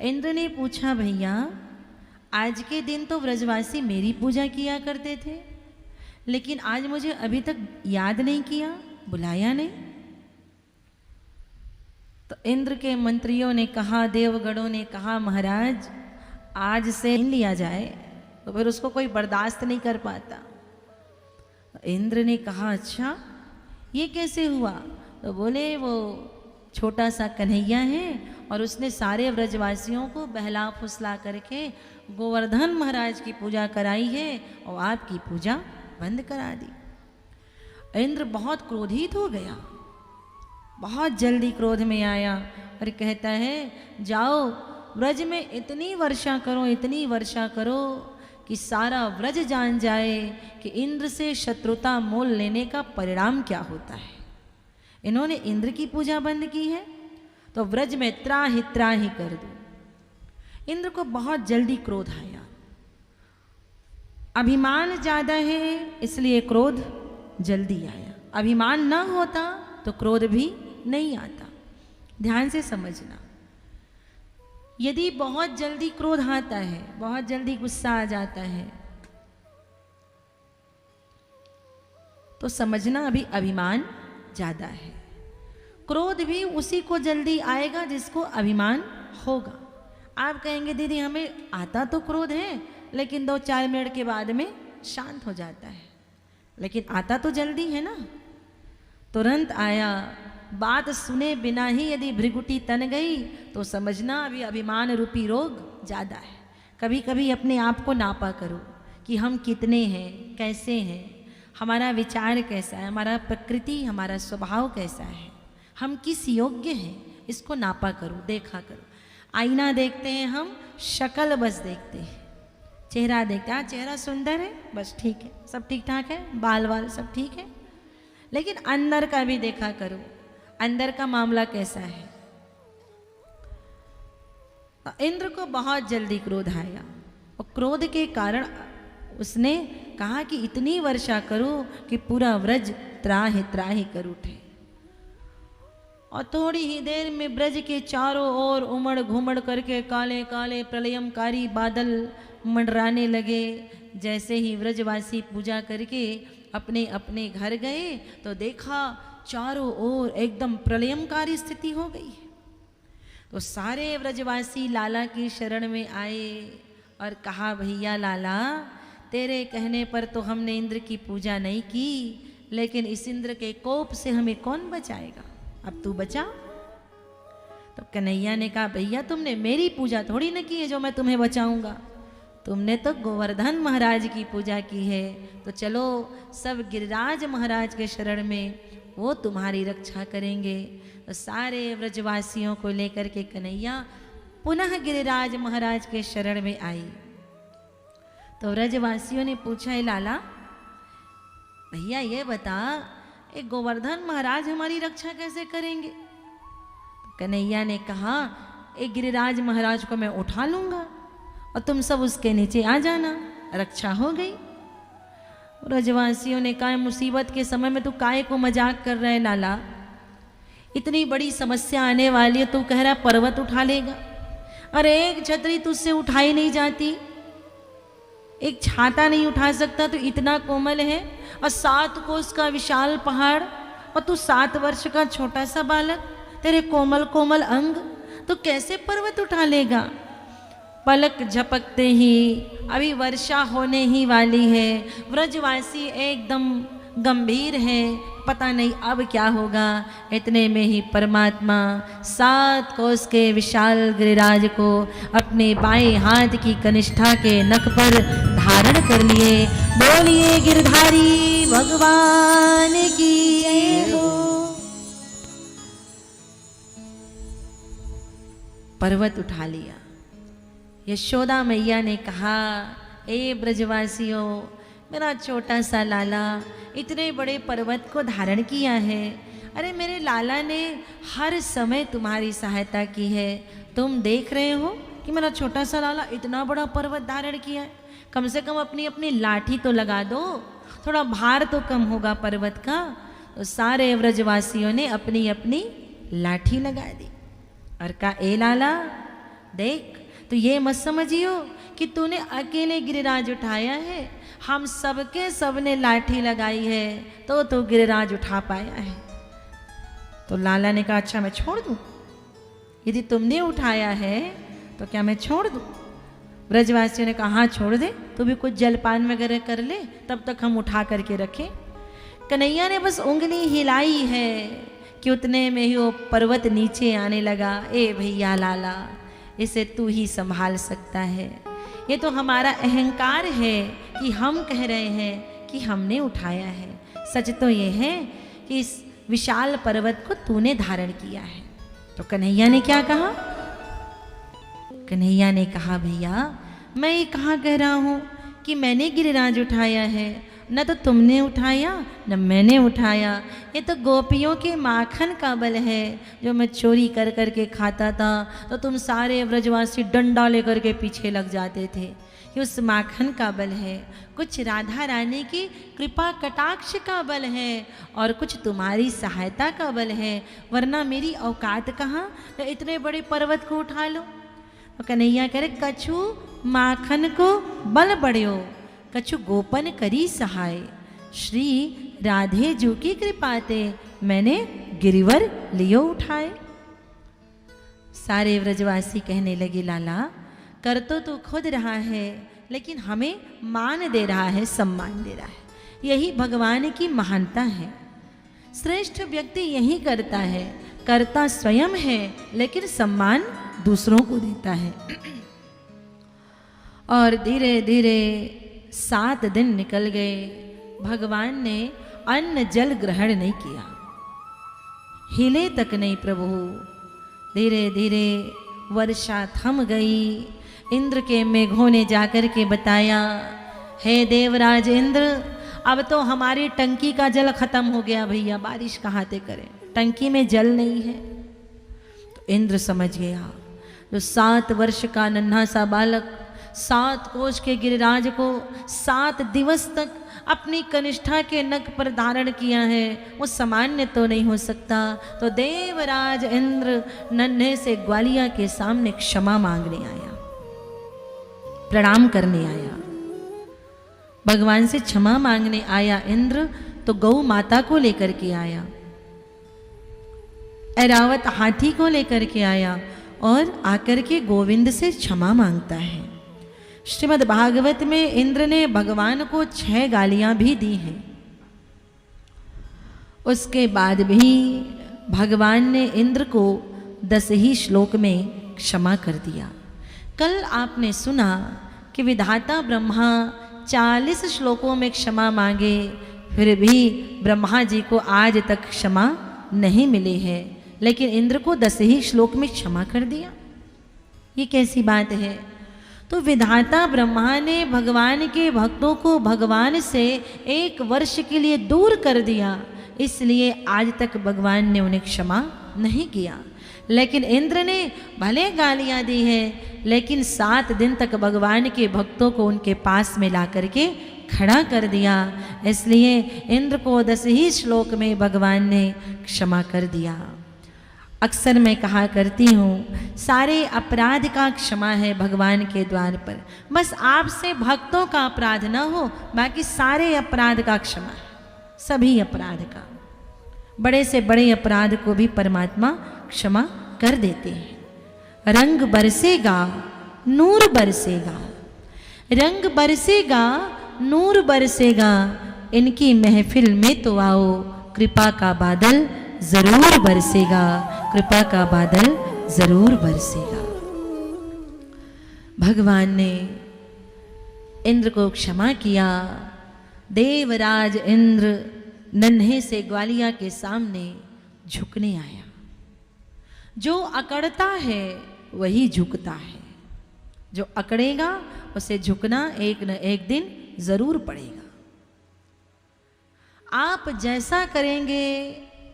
इंद्र ने पूछा, भैया आज के दिन तो व्रजवासी मेरी पूजा किया करते थे, लेकिन आज मुझे अभी तक याद नहीं किया, बुलाया नहीं। तो इंद्र के मंत्रियों ने कहा, देवगणों ने कहा, महाराज आज से लिया जाए तो फिर उसको कोई बर्दाश्त नहीं कर पाता। इंद्र ने कहा, अच्छा ये कैसे हुआ? तो बोले, वो छोटा सा कन्हैया है और उसने सारे व्रजवासियों को बहला फुसला करके गोवर्धन महाराज की पूजा कराई है और आपकी पूजा बंद करा दी। इंद्र बहुत क्रोधित हो गया, बहुत जल्दी क्रोध में आया और कहता है, जाओ व्रज में इतनी वर्षा करो, इतनी वर्षा करो कि सारा व्रज जान जाए कि इंद्र से शत्रुता मोल लेने का परिणाम क्या होता है। इन्होंने इंद्र की पूजा बंद की है तो व्रज में त्राहि त्राहि कर दो। इंद्र को बहुत जल्दी क्रोध आया। अभिमान ज्यादा है इसलिए क्रोध जल्दी आया, अभिमान न होता तो क्रोध भी नहीं आता। ध्यान से समझना, यदि बहुत जल्दी क्रोध आता है, बहुत जल्दी गुस्सा आ जाता है, तो समझना अभी अभिमान ज्यादा है। क्रोध भी उसी को जल्दी आएगा जिसको अभिमान होगा। आप कहेंगे, दीदी हमें आता तो क्रोध है लेकिन 2-4 मिनट के बाद में शांत हो जाता है, लेकिन आता तो जल्दी है ना, तुरंत आया। बात सुने बिना ही यदि भृगुटी तन गई तो समझना अभी अभिमान रूपी रोग ज़्यादा है। कभी कभी अपने आप को नापा करो कि हम कितने हैं, कैसे हैं, हमारा विचार कैसा है, हमारा प्रकृति, हमारा स्वभाव कैसा है, हम किस योग्य हैं, इसको नापा करो, देखा करो। आईना देखते हैं हम, शक्ल बस देखते हैं, चेहरा देखते हैं, चेहरा सुंदर है बस ठीक है, सब ठीक ठाक है, बाल वाल सब ठीक है, लेकिन अंदर का भी देखा करो, अंदर का मामला कैसा है। इंद्र को बहुत जल्दी क्रोध आया और क्रोध के कारण उसने कहा कि इतनी वर्षा करो कि पूरा व्रज त्राहि त्राहि कर उठे। और थोड़ी ही देर में ब्रज के चारों ओर उमड़ घुमड़ करके काले काले प्रलयंकारी बादल मंडराने लगे। जैसे ही व्रजवासी पूजा करके अपने अपने घर गए तो देखा चारों ओर एकदम प्रलयंकारी स्थिति हो गई। तो सारे व्रजवासी लाला की शरण में आए और कहा, भैया लाला तेरे कहने पर तो हमने इंद्र की पूजा नहीं की, लेकिन इस इंद्र के कोप से हमें कौन बचाएगा, अब तू बचा। तो कन्हैया ने कहा, भैया तुमने मेरी पूजा थोड़ी न की है जो मैं तुम्हें बचाऊंगा, तुमने तो गोवर्धन महाराज की पूजा की है। तो चलो सब गिरिराज महाराज के शरण में, वो तुम्हारी रक्षा करेंगे। तो सारे व्रजवासियों को लेकर के कन्हैया पुनः गिरिराज महाराज के शरण में आई। तो व्रजवासियों ने पूछा, लाला भैया ये बता, एक गोवर्धन महाराज हमारी रक्षा कैसे करेंगे? तो कन्हैया ने कहा, एक गिरिराज महाराज को मैं उठा लूंगा और तुम सब उसके नीचे आ जाना, रक्षा हो गई। व्रजवासियों ने कहा, मुसीबत के समय में तू काहे को मजाक कर रहा है लाला, इतनी बड़ी समस्या आने वाली है, तू कह रहा पर्वत उठा लेगा। अरे एक छतरी तुझसे उठाई नहीं जाती, एक छाता नहीं उठा सकता, तो इतना कोमल है, और 7 कोस का विशाल पहाड़, और तू 7 वर्ष का छोटा सा बालक, तेरे कोमल कोमल अंग, तो कैसे पर्वत उठा लेगा? पलक झपकते ही अभी वर्षा होने ही वाली है, व्रजवासी एकदम गंभीर है, पता नहीं अब क्या होगा। इतने में ही परमात्मा 7 कोस के विशाल गिरिराज को अपने बाएं हाथ की कनिष्ठा के नख पर धारण कर लिए। बोलिए गिरधारी भगवान की जय हो। पर्वत उठा लिया। यशोदा मैया ने कहा, ए ब्रजवासियों, मेरा छोटा सा लाला इतने बड़े पर्वत को धारण किया है। अरे मेरे लाला ने हर समय तुम्हारी सहायता की है। तुम देख रहे हो कि मेरा छोटा सा लाला इतना बड़ा पर्वत धारण किया है। कम से कम अपनी अपनी लाठी तो लगा दो, थोड़ा भार तो कम होगा पर्वत का। तो सारे व्रजवासियों ने अपनी अपनी लाठी लगा दी और कहा, ए लाला देख, तो ये मत समझियो कि तूने अकेले गिरिराज उठाया है, हम सबके सबने लाठी लगाई है तो तू गिरिराज उठा पाया है। तो लाला ने कहा अच्छा मैं छोड़ दूं, यदि तुमने उठाया है तो क्या मैं छोड़ दूं? ब्रजवासियों ने कहा हाँ छोड़ दे, तू भी कुछ जलपान वगैरह कर ले, तब तक हम उठा करके रखें। कन्हैया ने बस उंगली हिलाई है कि उतने में ही वो पर्वत नीचे आने लगा। ए भैया लाला, इसे तू ही संभाल सकता है, ये तो हमारा अहंकार है कि हम कह रहे हैं कि हमने उठाया है। सच तो ये है कि इस विशाल पर्वत को तूने धारण किया है। तो कन्हैया ने क्या कहा? कन्हैया ने कहा भैया मैं ये कहाँ कह रहा हूँ कि मैंने गिरिराज उठाया है, न तो तुमने उठाया न मैंने उठाया। ये तो गोपियों के माखन का बल है, जो मैं चोरी कर कर के खाता था तो तुम सारे व्रजवासी डंडा लेकर के पीछे लग जाते थे। ये उस माखन का बल है, कुछ राधा रानी की कृपा कटाक्ष का बल है और कुछ तुम्हारी सहायता का बल है, वरना मेरी औकात कहाँ तो इतने बड़े पर्वत को उठा लो। और कन्हैया कह रहे कछु माखन को बल बढ़ियो, कछु गोपन करी सहाय, श्री राधे जू की कृपाते मैंने गिरिवर लियो उठाए। सारे व्रजवासी कहने लगे लाला कर तो तू खुद रहा है, लेकिन हमें मान दे रहा है, सम्मान दे रहा है। यही भगवान की महानता है। श्रेष्ठ व्यक्ति यही करता है, करता स्वयं है लेकिन सम्मान दूसरों को देता है। और धीरे धीरे 7 दिन निकल गए, भगवान ने अन्न जल ग्रहण नहीं किया, हिले तक नहीं प्रभु। धीरे धीरे वर्षा थम गई। इंद्र के मेघों ने जाकर के बताया हे देवराज इंद्र, अब तो हमारी टंकी का जल खत्म हो गया भैया, बारिश कहाँ से करें, टंकी में जल नहीं है। तो इंद्र समझ गया, जो 7 वर्ष का नन्हा सा बालक 7 कोष के गिरिराज को 7 दिवस तक अपनी कनिष्ठा के नख पर धारण किया है, वो सामान्य तो नहीं हो सकता। तो देवराज इंद्र नन्हे से ग्वालिया के सामने क्षमा मांगने आया, प्रणाम करने आया, भगवान से क्षमा मांगने आया। इंद्र तो गौ माता को लेकर के आया, ऐरावत हाथी को लेकर के आया और आकर के गोविंद से क्षमा मांगता है। श्रीमद् भागवत में इंद्र ने भगवान को 6 गालियां भी दी हैं। उसके बाद भी भगवान ने इंद्र को 10 ही श्लोक में क्षमा कर दिया। कल आपने सुना कि विधाता ब्रह्मा 40 श्लोकों में क्षमा मांगे, फिर भी ब्रह्मा जी को आज तक क्षमा नहीं मिली है, लेकिन इंद्र को 10 ही श्लोक में क्षमा कर दिया। ये कैसी बात है? तो विधाता ब्रह्मा ने भगवान के भक्तों को भगवान से 1 वर्ष के लिए दूर कर दिया, इसलिए आज तक भगवान ने उन्हें क्षमा नहीं किया। लेकिन इंद्र ने भले गालियां दी है, लेकिन 7 दिन तक भगवान के भक्तों को उनके पास में ला करके खड़ा कर दिया, इसलिए इंद्र को 10 ही श्लोक में भगवान ने क्षमा कर दिया। अक्सर मैं कहा करती हूँ, सारे अपराध का क्षमा है भगवान के द्वार पर, बस आपसे भक्तों का अपराध ना हो, बाकी सारे अपराध का क्षमा है, सभी अपराध का। बड़े से बड़े अपराध को भी परमात्मा क्षमा कर देते हैं। रंग बरसेगा नूर बरसेगा, रंग बरसेगा नूर बरसेगा, इनकी महफिल में तो आओ, कृपा का बादल जरूर बरसेगा, कृपा का बादल जरूर बरसेगा। भगवान ने इंद्र को क्षमा किया। देवराज इंद्र नन्हे से ग्वालिया के सामने झुकने आया। जो अकड़ता है वही झुकता है, जो अकड़ेगा उसे झुकना एक न एक दिन जरूर पड़ेगा। आप जैसा करेंगे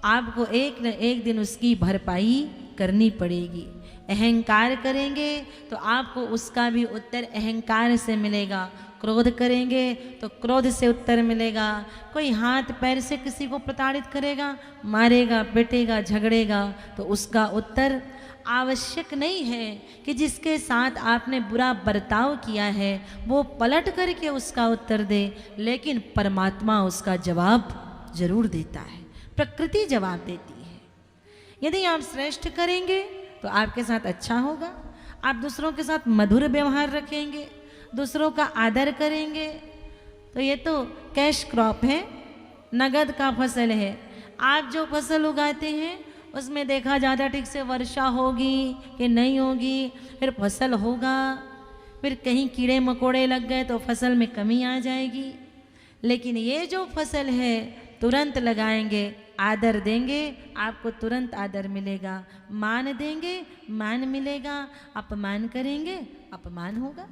आपको एक न एक दिन उसकी भरपाई करनी पड़ेगी। अहंकार करेंगे तो आपको उसका भी उत्तर अहंकार से मिलेगा, क्रोध करेंगे तो क्रोध से उत्तर मिलेगा। कोई हाथ पैर से किसी को प्रताड़ित करेगा, मारेगा, पिटेगा, झगड़ेगा, तो उसका उत्तर आवश्यक नहीं है कि जिसके साथ आपने बुरा बर्ताव किया है वो पलट करके उसका उत्तर दे, लेकिन परमात्मा उसका जवाब जरूर देता है, प्रकृति जवाब देती है। यदि आप श्रेष्ठ करेंगे तो आपके साथ अच्छा होगा, आप दूसरों के साथ मधुर व्यवहार रखेंगे, दूसरों का आदर करेंगे, तो ये तो कैश क्रॉप है, नगद का फसल है। आप जो फसल उगाते हैं उसमें देखा जाता ठीक से वर्षा होगी कि नहीं होगी, फिर फसल होगा, फिर कहीं कीड़े मकोड़े लग गए तो फसल में कमी आ जाएगी। लेकिन ये जो फसल है तुरंत लगाएंगे, आदर देंगे, आपको तुरंत आदर मिलेगा, मान देंगे मान मिलेगा, अपमान करेंगे अपमान होगा।